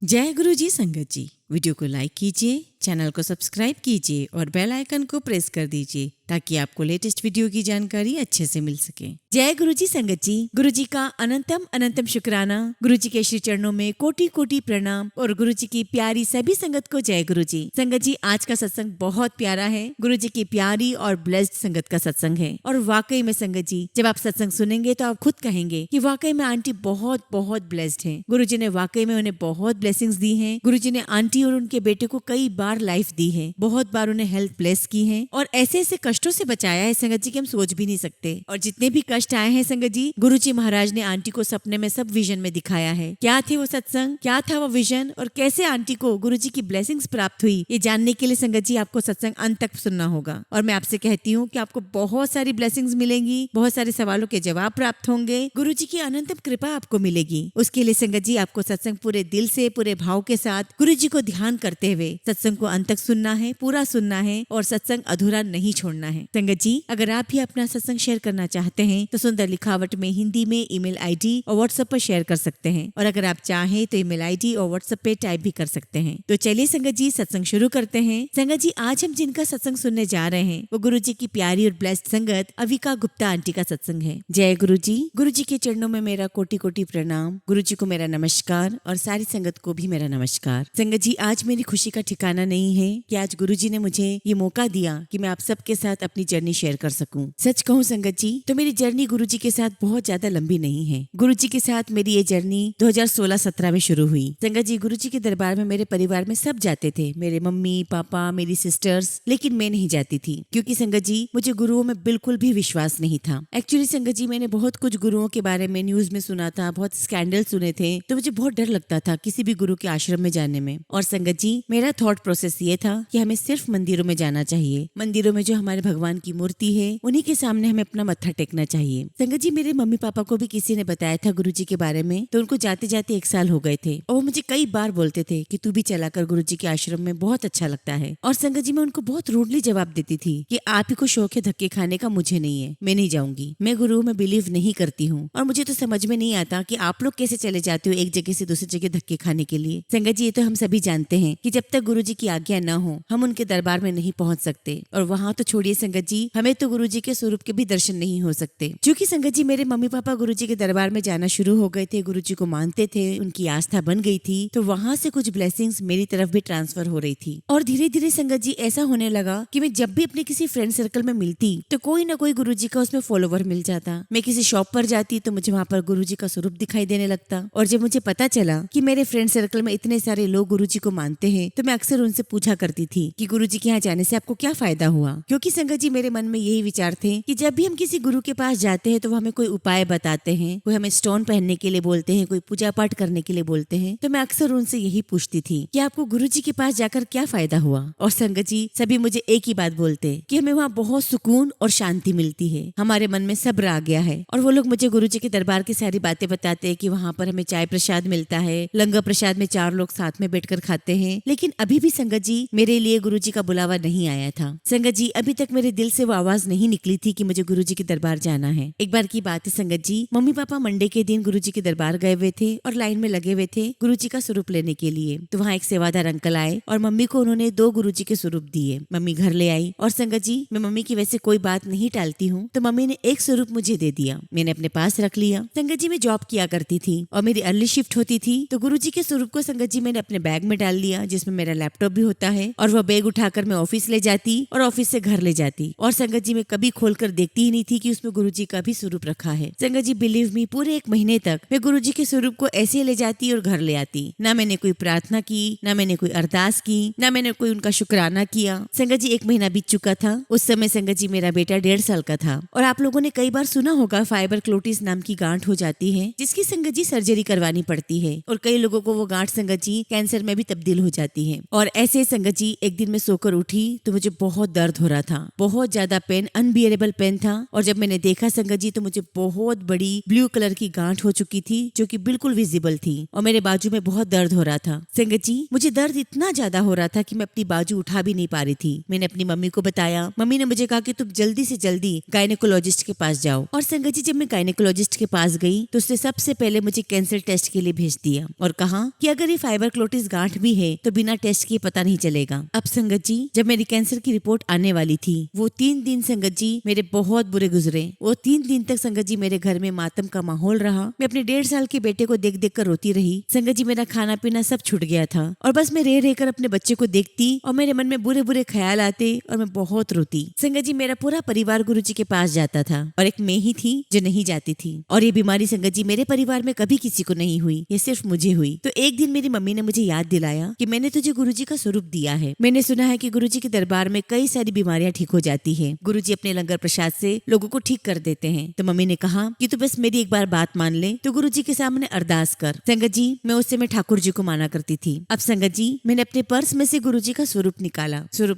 जय गुरु जी संगत जी। वीडियो को लाइक कीजिए, चैनल को सब्सक्राइब कीजिए और बेल आइकन को प्रेस कर दीजिए ताकि आपको लेटेस्ट वीडियो की जानकारी अच्छे से मिल सके। जय गुरु जी संगत जी। गुरु जी का अनंतम अनंतम शुक्राना। गुरु जी के श्री चरणों में कोटि कोटि प्रणाम और गुरु जी की प्यारी सभी संगत को जय गुरु जी। संगत जी, आज का सत्संग बहुत प्यारा है। गुरु जी की प्यारी और ब्लेस्ड संगत का सत्संग है और वाकई में संगत जी, जब आप सत्संग सुनेंगे तो आप खुद कहेंगे कि वाकई में आंटी बहुत बहुत ब्लेस्ड है। गुरु जी ने वाकई में उन्हें बहुत ब्लेसिंग्स दी हैं। गुरु जी ने आंटी और उनके बेटे को कई बार लाइफ दी है, बहुत बार उन्हें हेल्थ ब्लेस की है और ऐसे ऐसे कष्टों से बचाया है संगत जी कि हम सोच भी नहीं सकते। और जितने भी कष्ट आए हैं संगत जी, गुरु जी महाराज ने आंटी को सपने में सब विजन में दिखाया है। क्या थे वो सत्संग, क्या था वो विजन और कैसे आंटी को गुरु जी की ब्लेसिंग्स प्राप्त हुई, ये जानने के लिए संगत जी आपको सत्संग अंत तक सुनना होगा। और मैं आपसे कहती हूँ कि आपको बहुत सारी ब्लेसिंग्स मिलेंगी, बहुत सारे सवालों के जवाब प्राप्त होंगे, गुरु जी की अनंतम कृपा आपको मिलेगी। उसके लिए संगत जी आपको सत्संग पूरे दिल से, पूरे भाव के साथ गुरु जी को ध्यान करते हुए सत्संग को अंत तक सुनना है, पूरा सुनना है और सत्संग अधूरा नहीं छोड़ना है। संगत जी, अगर आप भी अपना सत्संग शेयर करना चाहते हैं तो सुंदर लिखावट में हिंदी में ईमेल आईडी और व्हाट्सएप पर शेयर कर सकते हैं और अगर आप चाहें तो ईमेल आईडी और व्हाट्सएप पे टाइप भी कर सकते हैं। तो चलिए संगत जी, सत्संग शुरू करते हैं। संगत जी, आज हम जिनका सत्संग सुनने जा रहे हैं वो गुरु जी की प्यारी और ब्लेस्ड संगत अविका गुप्ता आंटी का सत्संग है। जय गुरु जी। गुरु जी के चरणों में मेरा कोटि कोटि प्रणाम। गुरु जी को मेरा नमस्कार और सारी संगत को भी मेरा नमस्कार। संगत जी, आज मेरी खुशी का ठिकाना नहीं है कि आज गुरु जी ने मुझे ये मौका दिया कि मैं आप सबके साथ अपनी जर्नी शेयर कर सकूं। सच कहूं संगत जी, तो मेरी जर्नी गुरु जी के साथ बहुत ज्यादा लंबी नहीं है। गुरु जी के साथ मेरी ये जर्नी 2016-17 में शुरू हुई। संगत जी, गुरु जी के दरबार में मेरे परिवार में सब जाते थे, मेरे मम्मी पापा, मेरी सिस्टर्स, लेकिन मैं नहीं जाती थी क्योंकि संगत जी मुझे गुरुओं में बिल्कुल भी विश्वास नहीं था। एक्चुअली संगत जी, मैंने बहुत कुछ गुरुओं के बारे में न्यूज में सुना था, बहुत स्कैंडल सुने थे, तो मुझे बहुत डर लगता था किसी भी गुरु के आश्रम में जाने में। और संगत जी, मेरा थॉट प्रोसेस ये था कि हमें सिर्फ मंदिरों में जाना चाहिए। मंदिरों में जो हमारे भगवान की मूर्ति है उन्हीं के सामने हमें अपना मत्था टेकना चाहिए। संगत जी, मेरे मम्मी पापा को भी किसी ने बताया था गुरु जी के बारे में, तो उनको जाते जाते 1 साल हो गए थे और वो मुझे कई बार बोलते थे कि तू भी चला कर गुरु जी के आश्रम में, बहुत अच्छा लगता है। और संगत जी, मैं उनको बहुत रूडली जवाब देती थी कि आप ही को शौक है धक्के खाने का, मुझे नहीं है, मैं नहीं जाऊंगी, मैं गुरु में बिलीव नहीं करती हूँ और मुझे तो समझ में नहीं आता कि आप लोग कैसे चले जाते हो एक जगह से दूसरी जगह धक्के खाने के लिए। संगत जी, ये तो हम सभी जानते हैं कि जब तक गुरु जी की आज्ञा न हो हम उनके दरबार में नहीं पहुंच सकते। और वहाँ तो छोड़िए संगत जी, हमें तो गुरु जी के स्वरूप के भी दर्शन नहीं हो सकते। क्योंकि संगत जी, मेरे मम्मी पापा गुरु जी के दरबार में जाना शुरू हो गए थे, गुरु जी को मानते थे, उनकी आस्था बन गई थी, तो वहाँ से कुछ ब्लेसिंग्स मेरी तरफ भी ट्रांसफर हो रही थी। और धीरे धीरे संगत जी ऐसा होने लगा कि मैं जब भी अपने किसी फ्रेंड सर्कल में मिलती तो कोई ना कोई गुरु जी का उसमें फॉलोवर मिल जाता। मैं किसी शॉप पर जाती तो मुझे वहाँ पर गुरु जी का स्वरूप दिखाई देने लगता। और जब मुझे पता चला कि मेरे फ्रेंड सर्कल में इतने सारे लोग गुरु जी को मानते हैं तो मैं अक्सर उनसे पूछा करती थी कि गुरु जी के यहाँ जाने से आपको क्या फायदा हुआ। क्योंकि संगत जी, मेरे मन में यही विचार थे कि जब भी हम किसी गुरु के पास जाते हैं तो वो हमें कोई उपाय बताते हैं, कोई हमें स्टोन पहनने के लिए बोलते हैं, कोई पूजा पाठ करने के लिए बोलते हैं, तो मैं अक्सर उनसे यही पूछती थी कि आपको गुरु जी के पास जाकर क्या फायदा हुआ। और संगत जी, सभी मुझे एक ही बात बोलते कि हमें वहाँ बहुत सुकून और शांति मिलती है, हमारे मन में सब्र आ गया है। और वो लोग मुझे गुरु जी के दरबार की सारी बातें बताते हैं कि वहाँ पर हमें चाय प्रसाद मिलता है, लंगर प्रसाद में 4 लोग साथ में बैठकर खाते हैं। लेकिन अभी भी संगत जी मेरे लिए गुरु जी का बुलावा नहीं आया था। संगत जी, अभी तक मेरे दिल से वो आवाज नहीं निकली थी कि मुझे गुरु जी के दरबार जाना है। एक बार की बात है संगत जी, मम्मी पापा मंडे के दिन गुरु जी के दरबार गए हुए थे और लाइन में लगे हुए थे गुरु जी का स्वरूप लेने के लिए। तो वहाँ एक सेवादार अंकल आए और मम्मी को उन्होंने 2 गुरु जी के स्वरूप दिए। मम्मी घर ले आई और संगत जी, मैं मम्मी की वैसे कोई बात नहीं टालती हूँ, तो मम्मी ने एक स्वरूप मुझे दे दिया, मैंने अपने पास रख लिया। संगत जी, मैं जॉब किया करती थी और मेरी अर्ली शिफ्ट होती थी, तो गुरु जी के स्वरूप को संगत जी मैंने अपने बैग में डाल लिया जिसमें मेरा लैपटॉप भी होता है और वह बैग उठाकर मैं ऑफिस ले जाती और ऑफिस से घर ले जाती। और संगत जी, मैं कभी खोलकर देखती ही नहीं थी कि उसमें गुरु जी का भी स्वरूप रखा है। संगत जी, बिलीव मी, पूरे 1 महीने तक मैं गुरु जी के स्वरूप को ऐसे ले जाती और घर ले आती। ना मैंने कोई प्रार्थना की, ना मैंने कोई अरदास की, ना मैंने कोई उनका शुक्राना किया। संगत जी, 1 महीना बीत चुका था। उस समय संगत जी मेरा बेटा 1.5 साल का था। और आप लोगों ने कई बार सुना होगा फाइबर क्लोटिस नाम की गांठ हो जाती है जिसकी संगत जी सर्जरी करवानी पड़ती है। और कई लोगों को वो गांठ संगत जी कैंसर में भी भी तब्दील हो जाती है। और ऐसे संगत जी एक दिन मैं सोकर उठी तो मुझे बहुत दर्द हो रहा था, बहुत ज्यादा पेन, अनबियरेबल पेन था। और जब मैंने देखा संगत जी तो मुझे बहुत बड़ी ब्लू कलर की गांठ हो चुकी थी जो कि बिल्कुल विजिबल थी और मेरे बाजू में बहुत दर्द हो रहा था। संगत जी मुझे दर्द इतना ज्यादा हो रहा था कि मैं अपनी बाजू उठा भी नहीं पा रही थी। मैंने अपनी मम्मी को बताया। मम्मी ने मुझे कहा कि तुम जल्दी से जल्दी गायनेकोलॉजिस्ट के पास जाओ। और संगत जी जब मैं गायनेकोलॉजिस्ट के पास गई तो उसने सबसे पहले मुझे कैंसर टेस्ट के लिए भेज दिया और कहा कि अगर ये फाइब्रोक्लोटिस गांठ भी है तो बिना टेस्ट किए पता नहीं चलेगा। अब संगत जी जब मेरी कैंसर की रिपोर्ट आने वाली थी वो 3 दिन संगत जी मेरे बहुत बुरे गुजरे। वो 3 दिन तक संगत जी मेरे घर में मातम का माहौल रहा। मैं अपने 1.5 साल के बेटे को देख देख कर रोती रही। संगत जी मेरा खाना पीना सब छूट गया था और बस मैं रह रहकर अपने बच्चे को देखती और मेरे मन में बुरे बुरे ख्याल आते और मैं बहुत रोती। संगत जी मेरा पूरा परिवार गुरुजी के पास जाता था और एक मैं ही थी जो नहीं जाती थी। और ये बीमारी संगत जी मेरे परिवार में कभी किसी को नहीं हुई, ये सिर्फ मुझे हुई। तो एक दिन मेरी मम्मी ने मुझे याद दिलाया कि मैंने तुझे गुरुजी का स्वरूप दिया है। मैंने सुना है कि गुरुजी के दरबार में कई सारी बीमारियां ठीक हो जाती है। गुरुजी अपने लंगर प्रसाद से लोगों को ठीक कर देते हैं। तो मम्मी ने कहा कि तू बस मेरी एक बार बात मान ले, तो गुरुजी के सामने अरदास कर। संगत जी मैं उस समय ठाकुर जी को माना करती थी। अब संगत जी मैंने अपने पर्स में से गुरुजी का स्वरूप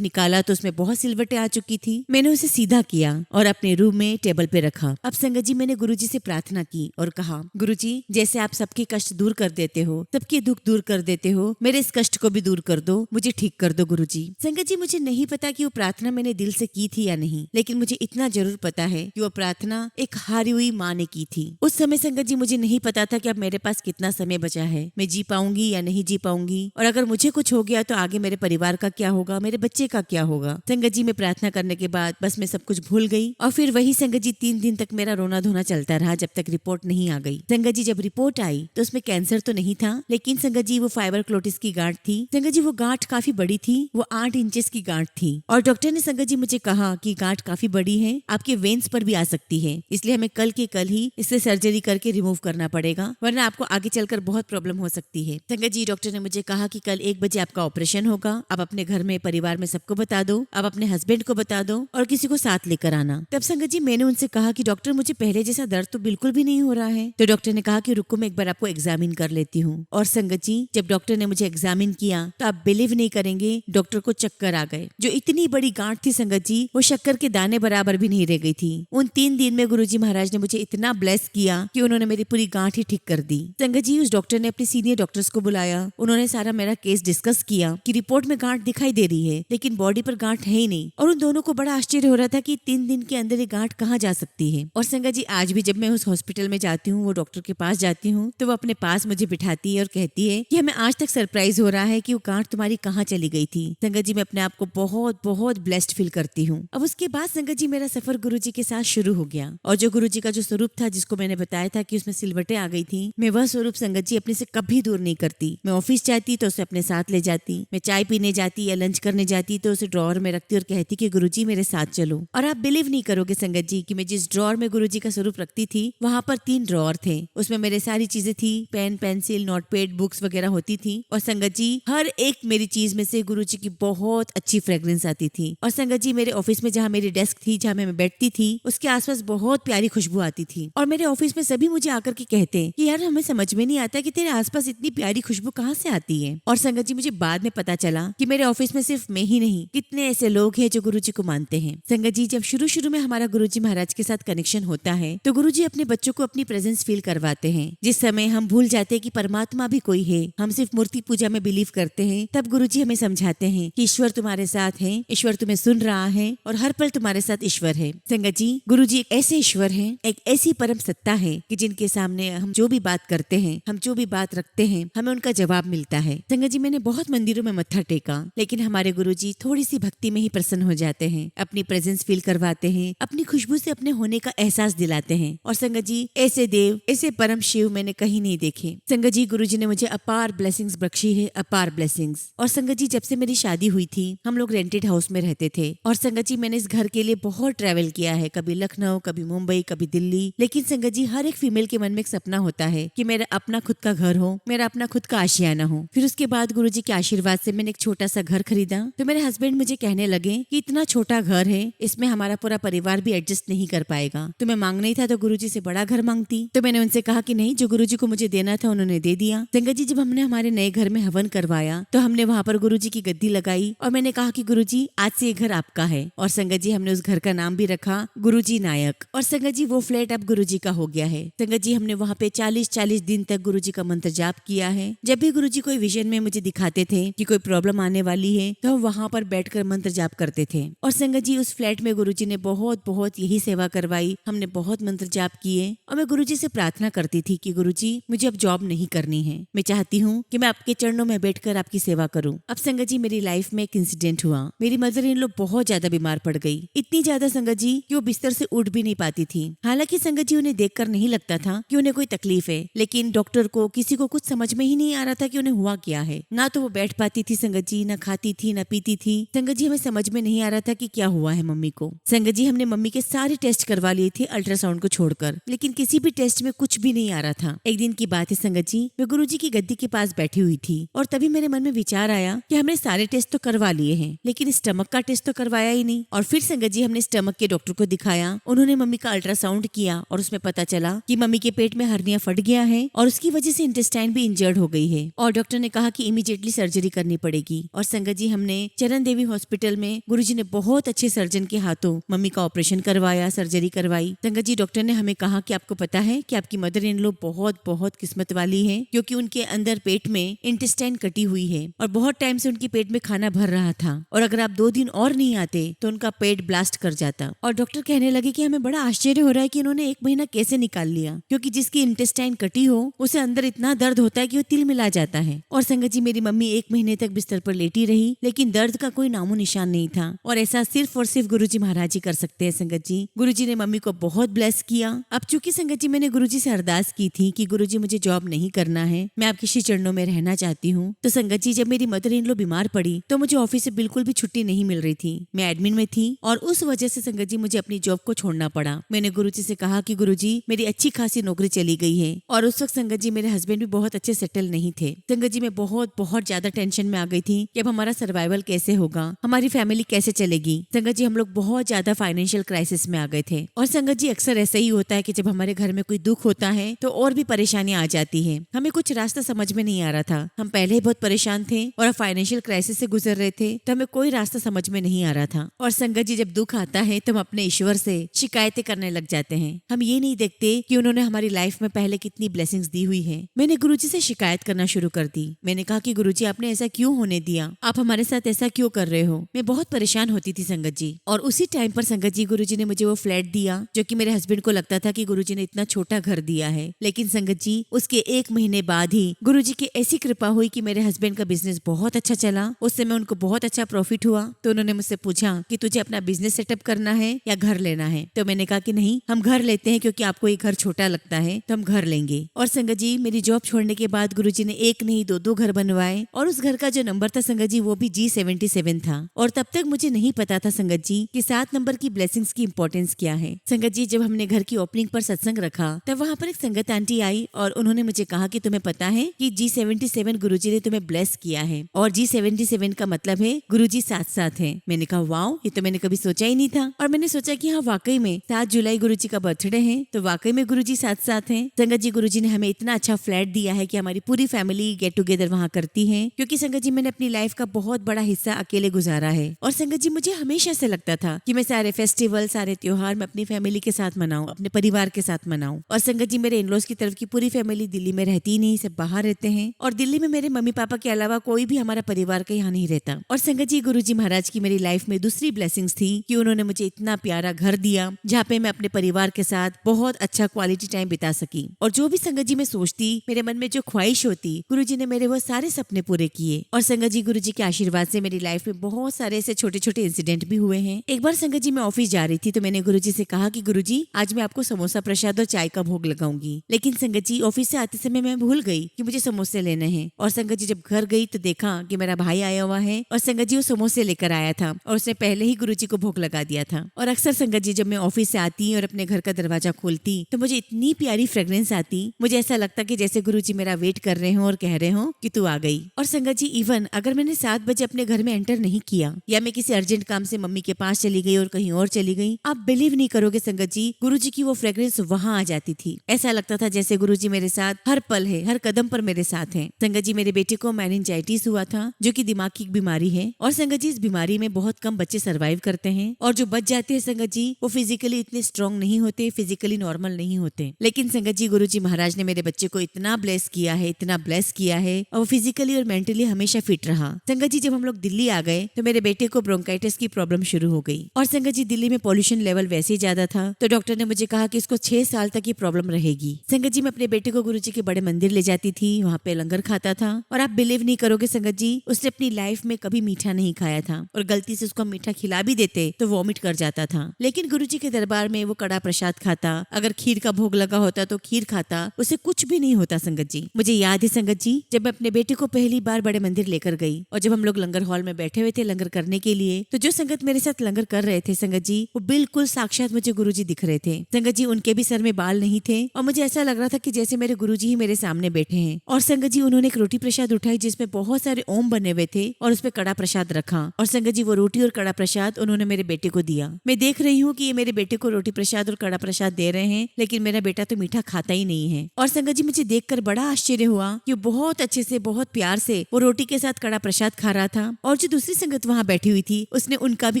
निकाला तो उसमें बहुत सिलवटें आ चुकी थी। मैंने उसे सीधा किया और अपने रूम में टेबल पे रखा। अब संगत जी मैंने गुरुजी से प्रार्थना की और कहा, गुरुजी जैसे आप सबके कष्ट दूर कर देते हो, सबके दुख दूर कर देते हो, मेरे इस कष्ट को भी दूर कर दो, मुझे ठीक कर दो गुरुजी। संगत जी मुझे नहीं पता कि वो प्रार्थना मैंने दिल से की थी या नहीं, लेकिन मुझे इतना जरूर पता है कि वो प्रार्थना एक हारी हुई माँ ने की थी। उस समय संगत जी मुझे नहीं पता था कि अब मेरे पास कितना समय बचा है, मैं जी पाऊंगी या नहीं जी पाऊंगी, और अगर मुझे कुछ हो गया तो आगे मेरे परिवार का क्या होगा, मेरे बच्चे का क्या होगा। संगत जी में प्रार्थना करने के बाद बस मैं सब कुछ भूल गई और फिर वही संगत जी 3 दिन तक मेरा रोना धोना चलता रहा जब तक रिपोर्ट नहीं आ गई। संगत जी जब रिपोर्ट आई तो उसमें कैंसर तो नहीं था, लेकिन संगत जी वो फाइब्रोक्लोटिस की गांठ थी। संगत जी वो गांठ काफी बड़ी थी, वो 8 इंचेस की गांठ थी और डॉक्टर ने संगत जी मुझे कहा कि गांठ काफी बड़ी है, आपके वेन्स पर भी आ सकती है, इसलिए हमें कल के कल ही इससे सर्जरी करके रिमूव करना पड़ेगा, वरना आपको आगे चलकर बहुत प्रॉब्लम हो सकती है। संगत जी डॉक्टर ने मुझे कहा कि कल 1 बजे आपका ऑपरेशन होगा, आप अपने घर में परिवार में सबको बता दो, आप अपने हस्बैंड को बता दो और किसी को साथ लेकर आना। तब संगत जी मैंने उनसे कहा कि डॉक्टर मुझे पहले जैसा दर्द तो बिल्कुल भी नहीं हो रहा है। तो डॉक्टर ने कहा कि रुको मैं एक बार आपको एग्जामिन कर लेती हूँ। और संगत जी जब डॉक्टर ने मुझे एग्जामिन किया तो आप बिलीव नहीं करेंगे, डॉक्टर को चक्कर आ गए। जो इतनी बड़ी गांठ थी संगत जी वो शक्कर के दाने बराबर भी नहीं रह गई थी। उन 3 दिन में गुरुजी महाराज ने मुझे इतना ब्लेस किया कि उन्होंने मेरी पूरी गांठ ही ठीक कर दी। संगत जी उस डॉक्टर ने अपने सीनियर डॉक्टर्स को बुलाया, उन्होंने सारा मेरा केस डिस्कस किया कि रिपोर्ट में गांठ दिखाई दे रही है लेकिन बॉडी पर गांठ है ही नहीं। और उन दोनों को बड़ा आश्चर्य हो रहा था कि 3 दिन के अंदर ये गांठ कहाँ जा सकती है। और संगत जी आज भी जब मैं उस हॉस्पिटल में जाती हूँ, वो डॉक्टर के पास जाती हूँ, तो वो अपने पास मुझे बिठाती है और कहती है कि हमें आज तक सरप्राइज हो रहा है कि वो गांठ तुम्हारी कहाँ चली गई थी। संगत जी मैं अपने आप को बहुत बहुत ब्लेस्ड फील करती हूँ। अब उसके बाद संगत जी मेरा सफर गुरुजी के साथ शुरू हो गया और जो गुरुजी का जो स्वरूप था जिसको मैंने बताया था कि उसमें सिलवटें आ गई थी, मैं वह स्वरूप संगत जी अपने से कभी दूर नहीं करती। मैं ऑफिस जाती तो उसे अपने साथ ले जाती, मैं चाय पीने जाती या लंच करने जाती तो उसे ड्रॉअर में रखती और कहती कि गुरुजी मेरे साथ चलो। और आप बिलीव नहीं करोगे संगत जी कि मैं जिस ड्रॉअर में गुरुजी का स्वरूप रखती थी वहां पर 3 ड्रॉअर थे, उसमें मेरे सारी चीजें थी, पेन पेंसिल नोटपैड बुक्स वगैरह होती थी। और संगत जी हर एक मेरी चीज में से गुरुजी की बहुत अच्छी फ्रेग्रेंस आती थी। और संगत जी मेरे ऑफिस में जहाँ मेरी डेस्क थी, जहाँ मैं बैठती थी, उसके आसपास बहुत प्यारी खुशबू आती थी। और मेरे ऑफिस में सभी मुझे आकर के कहते कि यार हमें समझ में नहीं आता कि तेरे आसपास इतनी प्यारी खुशबू कहाँ से आती है। और संगत जी मुझे बाद में पता चला कि मेरे ऑफिस में सिर्फ मैं ही नहीं, कितने ऐसे लोग हैं जो गुरुजी को मानते हैं। संगत जी जब शुरू शुरू में हमारा गुरुजी महाराज के साथ कनेक्शन होता है तो गुरुजी अपने बच्चों को अपनी प्रेजेंस फील करवाते हैं। जिस समय हम भूल जाते हैं कि परमात्मा भी कोई है, हम सिर्फ मूर्ति पूजा में बिलीव करते हैं, तब गुरुजी हमें समझाते हैं कि ईश्वर तुम्हारे साथ है, ईश्वर तुम्हें सुन रहा है और हर पल तुम्हारे साथ ईश्वर है। संगत जी गुरुजी एक ऐसे ईश्वर हैं, एक ऐसी परम सत्ता है कि जिनके सामने हम जो भी बात करते हैं, हम जो भी बात रखते हैं, हमें उनका जवाब मिलता है। संगत जी मैंने बहुत मंदिरों में मत्था टेका, लेकिन हमारे गुरुजी थोड़ी सी भक्ति में ही प्रसन्न हो जाते हैं, अपनी प्रेजेंस फील करवाते हैं, अपनी खुशबू से अपने होने का एहसास दिलाते हैं। और संगत जी ऐसे देव, ऐसे परम शिव मैंने कहीं नहीं देखे। संगत जी गुरुजी ने मुझे अपार ब्लेसिंग्स बख्शी है, अपार ब्लेसिंग्स। और संगत जी जब से मेरी शादी हुई थी हम लोग रेंटेड हाउस में रहते थे। और संगत जी मैंने इस घर के लिए बहुत ट्रैवल किया है, कभी लखनऊ, कभी मुंबई, कभी दिल्ली। लेकिन संगत जी हर एक फीमेल के मन में एक सपना होता है कि मेरा अपना खुद का घर हो, मेरा अपना खुद का आशियाना हो। फिर उसके बाद गुरुजी के आशीर्वाद से मैंने एक छोटा सा घर खरीदा। तो मेरे हस्बैंड मुझे कहने लगे कि इतना छोटा घर है, इसमें हमारा पूरा परिवार भी एडजस्ट नहीं कर पाएगा, तुम्हें मांगना ही था तो गुरुजी से बड़ा घर मांगती। तो मैंने उनसे कहा कि नहीं, जो गुरुजी को मुझे देना था उन्होंने दे दिया। संगत जी जब हमने हमारे नए घर में हवन करवाया तो हमने वहाँ पर गुरुजी की गद्दी लगाई और मैंने कहा कि गुरुजी आज से ये घर आपका है। और संगत जी हमने उस घर का नाम भी रखा गुरुजी नायक। और संगत जी वो फ्लैट अब गुरुजी का हो गया है। संगत जी हमने वहाँ पे 40 दिन तक गुरुजी का मंत्र जाप किया है। जब भी गुरुजी कोई विजन में मुझे दिखाते थे कि कोई प्रॉब्लम आने वाली है तो हम वहाँ पर बैठकर मंत्र जाप करते थे। और संगत जी उस फ्लैट में गुरुजी ने बहुत बहुत यही सेवा करवाई। हमने बहुत मंत्र जाप किए और मैं गुरुजी से प्रार्थना करती थी कि गुरुजी मुझे अब जॉब नहीं करनी है, मैं चाहती हूँ कि मैं आपके चरणों में बैठकर आपकी सेवा करूँ। अब संगत जी मेरी लाइफ में एक इंसिडेंट हुआ। मेरी मदर इन लोग बहुत ज्यादा बीमार पड़ गई, इतनी ज्यादा संगत जी कि वो बिस्तर से उठ भी नहीं पाती थी। हालांकि संगत जी उन्हें देखकर नहीं लगता था कि उन्हें कोई तकलीफ है, लेकिन डॉक्टर को किसी को कुछ समझ में ही नहीं आ रहा था कि उन्हें हुआ क्या है। ना तो वो बैठ पाती थी संगत जी, ना खाती थी, ना पीती थी। संगत जी हमें समझ में नहीं आ रहा था कि क्या हुआ है मम्मी को। संगत जी हमने मम्मी के सारे टेस्ट करवा लिए थे अल्ट्रासाउंड को छोड़कर, लेकिन किसी भी टेस्ट में कुछ भी नहीं आ रहा था। एक दिन की बात है संगत जी, मैं गुरुजी की गद्दी के पास बैठी हुई थी और तभी मेरे मन में विचार आया कि हमने सारे टेस्ट तो करवा लिए हैं, लेकिन स्टमक का टेस्ट तो करवाया ही नहीं। और फिर संगत जी हमने स्टमक के डॉक्टर को दिखाया। उन्होंने मम्मी का अल्ट्रासाउंड किया और उसमें पता चला कि मम्मी के पेट में हर्निया फट गया है और उसकी वजह से इंटेस्टाइन भी इंजर्ड हो गई है और डॉक्टर ने कहा कि इमीडिएटली सर्जरी करनी पड़ेगी। और संगत जी हमने चरण देवी हॉस्पिटल में गुरुजी ने बहुत अच्छे सर्जन के हाथों मम्मी का ऑपरेशन करवाया, सर्जरी करवाई। संगत जी डॉक्टर ने हमें कहा कि आपको पता है कि आपकी मदर इन लॉ बहुत बहुत किस्मत वाली है, क्योंकि उनके अंदर पेट में इंटेस्टाइन कटी हुई है और बहुत टाइम से उनके पेट में खाना भर रहा था और अगर आप 2 दिन और नहीं आते तो उनका पेट ब्लास्ट कर जाता। और डॉक्टर कहने लगे कि हमें बड़ा आश्चर्य हो रहा है कि इन्होंने 1 महीना कैसे निकाल लिया, क्योंकि जिसकी इंटेस्टाइन कटी हो उसे अंदर इतना दर्द होता है कि वो तिल मिला जाता है। और संगत जी मेरी मम्मी 1 महीने तक बिस्तर पर लेटी रही, लेकिन दर्द का कोई नामो निशान नहीं था। और ऐसा सिर्फ और सिर्फ गुरुजी महाराज ही कर सकते हैं। संगत जी गुरुजी ने मम्मी को बहुत ब्लेस किया। अब चूंकि संगत जी मैंने गुरुजी से अरदास की थी कि गुरुजी मुझे जॉब नहीं करना है, मैं आपके श्री चरणों में रहना चाहती हूँ, तो संगत जी जब मेरी मदर इन लॉ बीमार पड़ी तो मुझे ऑफिस से बिल्कुल भी छुट्टी नहीं मिल रही थी। मैं एडमिन में थी और उस वजह से संगत जी मुझे अपनी जॉब को छोड़ना पड़ा। मैंने गुरुजी से कहा कि गुरुजी मेरी अच्छी खासी नौकरी चली गई है। और उस वक्त संगत जी मेरे हस्बैंड भी बहुत अच्छे सेटल नहीं थे। संगत जी मैं बहुत बहुत ज्यादा टेंशन में आ गई थी कि अब हमारा सर्वाइवल कैसे होगा, हमारी फैमिली कैसे चलेगी। संगत जी हम लोग बहुत ज्यादा फाइनेंशियल क्राइसिस में आ गए थे। और संगत जी अक्सर ऐसा ही होता है कि जब हमारे घर में कोई दुख होता है तो और भी परेशानियां आ जाती है। हमें कुछ रास्ता समझ में नहीं आ रहा था। हम पहले ही बहुत परेशान थे और अब फाइनेंशियल क्राइसिस से गुजर रहे थे, तो हमें कोई रास्ता समझ में नहीं आ रहा था। और संगत जी जब दुख आता है तो हम अपने ईश्वर से शिकायतें करने लग जाते हैं। हम ये नहीं देखते कि उन्होंने हमारी लाइफ में पहले कितनी ब्लेसिंग्स दी हुई है। मैंने गुरुजी से शिकायत करना शुरू कर दी। मैंने कहा कि गुरुजी आपने ऐसा क्यों होने दिया, आप हमारे साथ ऐसा क्यों कर रहे हो। मैं बहुत परेशान होती थी संगत जी। और उसी टाइम पर संगत जी गुरुजी ने मुझे वो फ्लैट दिया जो कि मेरे हस्बैंड को लगता था कि गुरुजी ने इतना छोटा घर दिया है। लेकिन संगत जी उसके 1 महीने बाद ही गुरुजी की ऐसी कृपा हुई कि मेरे हस्बैंड का बिजनेस बहुत अच्छा चला। उस समय उनको बहुत अच्छा प्रॉफिट हुआ। तो उन्होंने मुझसे पूछा कि तुझे अपना बिजनेस सेटअप करना है या घर लेना है। तो मैंने कहा कि नहीं, हम घर लेते हैं, क्योंकि आपको ये घर छोटा लगता है तो हम घर लेंगे। और संगत जी मेरी जॉब छोड़ने के बाद गुरुजी ने 1 नहीं 2 घर बनवाए और उस घर का जो नंबर था संगत जी वो भी G77 था। और तब तक मुझे नहीं पता था संगत जी कि 7 नंबर की ब्लेसिंग्स की इंपॉर्टेंस क्या है। संगत जी जब हमने घर की ओपनिंग पर सत्संग रखा तब वहाँ पर एक संगत आंटी आई और उन्होंने मुझे कहा कि तुम्हें पता है कि G77 गुरुजी ने तुम्हें ब्लेस किया है और G77 का मतलब है गुरुजी साथ साथ है। मैंने कहा वाओ, ये तो मैंने कभी सोचा ही नहीं था। और मैंने सोचा कि हाँ वाकई में 7 जुलाई गुरुजी का बर्थडे है तो वाकई में गुरुजी साथ साथ हैं। संगत जी गुरुजी ने हमें इतना अच्छा फ्लैट दिया है कि हमारी पूरी फैमिली गेट टुगेदर वहाँ करती है, क्योंकि संगत जी मैंने अपनी लाइफ का बहुत बड़ा हिस्सा अकेले गुजारा है। और संगत जी मुझे हमेशा से लगता था कि मैं सारे फेस्टिवल सारे त्योहार मैं अपनी फैमिली के साथ मनाऊं, अपने परिवार के साथ मनाऊं। और संगत जी मेरे इनलॉज की तरफ की पूरी फैमिली दिल्ली में रहती ही नहीं, सब बाहर रहते हैं। और दिल्ली में मेरे मम्मी पापा के अलावा कोई भी हमारा परिवार का यहाँ नहीं रहता। और संगत जी गुरुजी महाराज की मेरी लाइफ में दूसरी ब्लेसिंग्स थी कि उन्होंने मुझे इतना प्यारा घर दिया जहाँ पे मैं अपने परिवार के साथ बहुत अच्छा क्वालिटी टाइम बिता सकी। और जो भी संगत जी मैं सोचती, मेरे मन में जो ख्वाहिश होती, गुरुजी ने मेरे वो सारे सपने पूरे किए। और संगत जी गुरुजी के आशीर्वाद से मेरी लाइफ में बहुत सारे ऐसे छोटे छोटे इंसिडेंट भी हुए हैं। एक बार संगत जी मैं ऑफिस जा रही थी तो मैंने गुरुजी से कहा कि गुरुजी आज मैं आपको समोसा प्रसाद और चाय का भोग लगाऊंगी। लेकिन संगत जी ऑफिस से आते समय मैं भूल गई कि मुझे समोसे लेने हैं। और संगत जी जब घर गई तो देखा कि मेरा भाई आया हुआ है और संगत जी वो समोसे लेकर आया था और उसने पहले ही गुरुजी को भोग लगा दिया था। और अक्सर संगत जी जब मैं ऑफिस से आती और अपने घर का दरवाजा खोलती तो मुझे इतनी प्यारी फ्रेग्रेंस आती, मुझे ऐसा लगता कि जैसे गुरुजी मेरा वेट कर रहे हो और कह रहे हो कि तू आ गई। और संगत जी इवन अगर मैंने 7 बजे अपने घर में एंटर नहीं किया या मैं किसी अर्जेंट काम से मम्मी के पास चली गई और कहीं और चली गई, आप बिलीव नहीं करोगे संगत जी गुरुजी की वो फ्रेग्रेंस वहां आ जाती थी। ऐसा लगता था जैसे गुरुजी मेरे साथ हर पल है, हर कदम पर मेरे साथ हैं। संगत संगत जी मेरे बेटे को मेनिंजाइटिस हुआ था, जो कि दिमाग की एक बीमारी है। और संगत जी इस बीमारी में बहुत कम बच्चे सर्वाइव करते हैं, और जो बच जाते हैं संगत जी वो फिजिकली इतने स्ट्रांग नहीं होते, फिजिकली नॉर्मल नहीं होते। लेकिन संगत जी गुरुजी महाराज ने मेरे बच्चे को इतना ब्लेस किया है, इतना ब्लेस किया है, और वो फिजिकली और मेंटली हमेशा फिट रहा। संगत जी जब हम लोग दिल्ली आ गए तो मेरे बेटे को ब्रोंकाइटिस की प्रॉब्लम शुरू हो गई। और संगत जी दिल्ली में पॉल्यूशन लेवल वैसे ही ज्यादा था, तो डॉक्टर ने मुझे कहा कि इसको 6 साल तक ये प्रॉब्लम रहेगी। संगत जी मैं अपने बेटे को गुरुजी के बड़े मंदिर ले जाती थी, वहाँ पे लंगर खाता था, और आप बिलीव नहीं करोगे संगत जी उसने अपनी लाइफ में कभी मीठा नहीं खाया था, और गलती से उसको मीठा खिला भी देते तो वॉमिट कर जाता था। लेकिन गुरुजी के दरबार में वो कड़ा प्रसाद खाता, अगर खीर का भोग लगा होता तो खीर खाता, उसे कुछ भी नहीं होता। संगत जी मुझे याद है संगत जी जब मैं अपने बेटे को पहली बार बड़े मंदिर लेकर गई, और जब हम लोग लंगर हॉल में बैठे हुए थे लंगर करने के लिए, तो जो संगत मेरे साथ लंगर कर रहे थे संगत जी वो बिल्कुल साक्षात मुझे गुरुजी दिख रहे थे। संगत जी उनके भी सर में बाल नहीं थे, और मुझे ऐसा लग रहा था कि जैसे मेरे गुरुजी ही मेरे सामने बैठे हैं। और संगत जी उन्होंने एक रोटी प्रसाद उठाई जिसमें बहुत सारे ओम बने हुए थे, और उसपे कड़ा प्रसाद रखा, और संगत जी वो रोटी और कड़ा प्रसाद उन्होंने मेरे बेटे को दिया। मैं देख रही हूँ कि ये मेरे बेटे को रोटी प्रसाद और कड़ा प्रसाद दे रहे हैं, लेकिन मेरा बेटा तो मीठा खाता ही नहीं है। और संगत जी मुझे देखकर बड़ा आश्चर्य हुआ कि बहुत अच्छे से बहुत प्यार से वो रोटी के साथ कड़ा प्रसाद खा रहा था, और जो दूसरी संगत वहाँ बैठी हुई थी उसने उनका भी